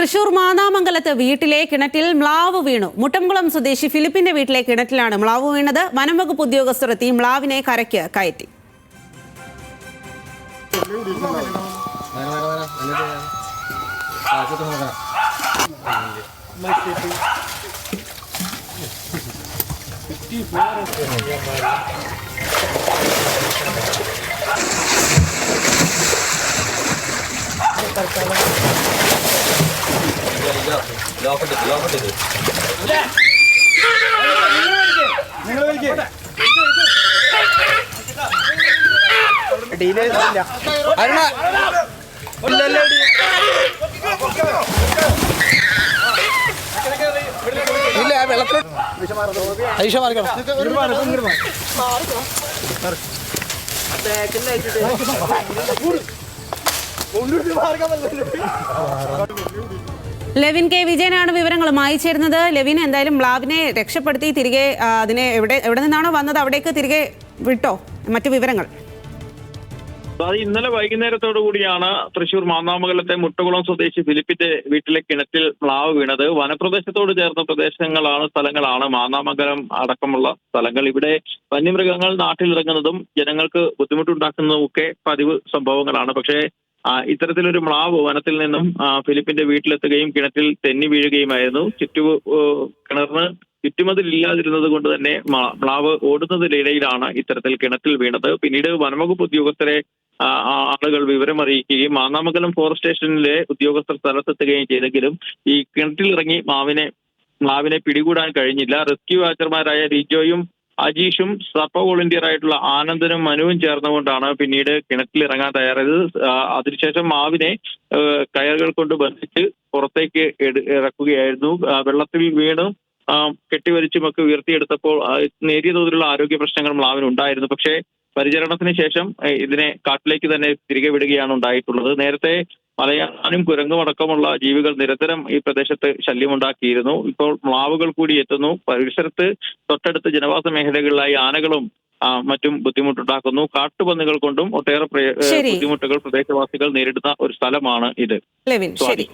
തൃശൂർ മാന്നാമംഗലത്ത് വീട്ടിലെ കിണറ്റിൽ മ്ലാവ് വീണു. മുട്ടംകുളം സ്വദേശി ഫിലിപ്പിന്റെ വീട്ടിലെ കിണറ്റിലാണ് മ്ലാവ് വീണത്. വനംവകുപ്പ് ഉദ്യോഗസ്ഥർ എത്തി മ്ലാവിനെ കരയ്ക്ക് കയറ്റി. ലെവിൻ കെ വിജയനാണ് വിവരങ്ങളുമായി ചേരുന്നത്. ലെവിൻ, എന്തായാലും മ്ലാവിനെ രക്ഷപ്പെടുത്തി തിരികെ അതിനെ എവിടെ നിന്നാണോ വന്നത് അവിടേക്ക് തിരികെ വിട്ടോ? മറ്റു വിവരങ്ങൾ? ഇന്നലെ വൈകുന്നേരത്തോടു കൂടിയാണ് തൃശൂർ മാന്നാമംഗലത്തെ മുട്ടകുളം സ്വദേശി ഫിലിപ്പിന്റെ വീട്ടിലെ കിണറ്റിൽ മ്ലാവ് വീണത്. വനപ്രദേശത്തോട് ചേർന്ന സ്ഥലങ്ങളാണ് മാന്നാമംഗലം അടക്കമുള്ള സ്ഥലങ്ങൾ. ഇവിടെ വന്യമൃഗങ്ങൾ നാട്ടിലിറങ്ങുന്നതും ജനങ്ങൾക്ക് ബുദ്ധിമുട്ടുണ്ടാക്കുന്നതും ഒക്കെ പതിവ് സംഭവങ്ങളാണ്. പക്ഷേ ഇത്തരത്തിലൊരു മ്ലാവ് വനത്തിൽ നിന്നും ഫിലിപ്പിന്റെ വീട്ടിലെത്തുകയും കിണറ്റിൽ തെന്നി വീഴുകയുമായിരുന്നു. കിണറിന് ചുറ്റുമതിലില്ലാതിരുന്നത് കൊണ്ട് തന്നെ മ്ലാവ് ഓടുന്നതിനിടയിലാണ് ഇത്തരത്തിൽ കിണറ്റിൽ വീണത്. പിന്നീട് വനംവകുപ്പ് ഉദ്യോഗസ്ഥരെ ആളുകൾ വിവരമറിയിക്കുകയും മാന്നാമംഗലം ഫോറസ്റ്റ് സ്റ്റേഷനിലെ ഉദ്യോഗസ്ഥർ സ്ഥലത്തെത്തുകയും ചെയ്തെങ്കിലും ഈ കിണറ്റിൽ ഇറങ്ങി മ്ലാവിനെ പിടികൂടാൻ കഴിഞ്ഞില്ല. റെസ്ക്യൂ വാച്ചർമാരായ റിജോയും അജീഷും സപ്പ വോളണ്ടിയർ ആയിട്ടുള്ള ആനന്ദനും മനുവും ചേർന്നുകൊണ്ടാണ് പിന്നീട് കിണറ്റിൽ ഇറങ്ങാൻ തയ്യാറായത്. അതിനുശേഷം മാവിനെ കയറുകൾ കൊണ്ട് ബന്ധിച്ച് പുറത്തേക്ക് ഇറക്കുകയായിരുന്നു. വെള്ളത്തിൽ വീണ് കെട്ടിവലിച്ചുമൊക്കെ ഉയർത്തിയെടുത്തപ്പോൾ നേരിയ തോതിലുള്ള ആരോഗ്യ പ്രശ്നങ്ങൾ മ്ലാവിനുണ്ടായിരുന്നു. പക്ഷേ പരിചരണത്തിന് ശേഷം ഇതിനെ കാട്ടിലേക്ക് തന്നെ തിരികെ വിടുകയാണ് ഉണ്ടായിട്ടുള്ളത്. നേരത്തെ മലയാനും കുരങ്ങും അടക്കമുള്ള ജീവികൾ നിരന്തരം ഈ പ്രദേശത്ത് ശല്യമുണ്ടാക്കിയിരുന്നു. ഇപ്പോൾ മ്ലാവുകൾ കൂടി എത്തുന്നു. പരിസരത്ത് തൊട്ടടുത്ത് ജനവാസ മേഖലകളിലായി ആനകളും മറ്റും ബുദ്ധിമുട്ടുണ്ടാക്കുന്നു. കാട്ടുപന്നികൾ കൊണ്ടും ഒട്ടേറെ ബുദ്ധിമുട്ടുകൾ പ്രദേശവാസികൾ നേരിടുന്ന ഒരു സ്ഥലമാണ് ഇത്. ലെവിൻ, ശരി.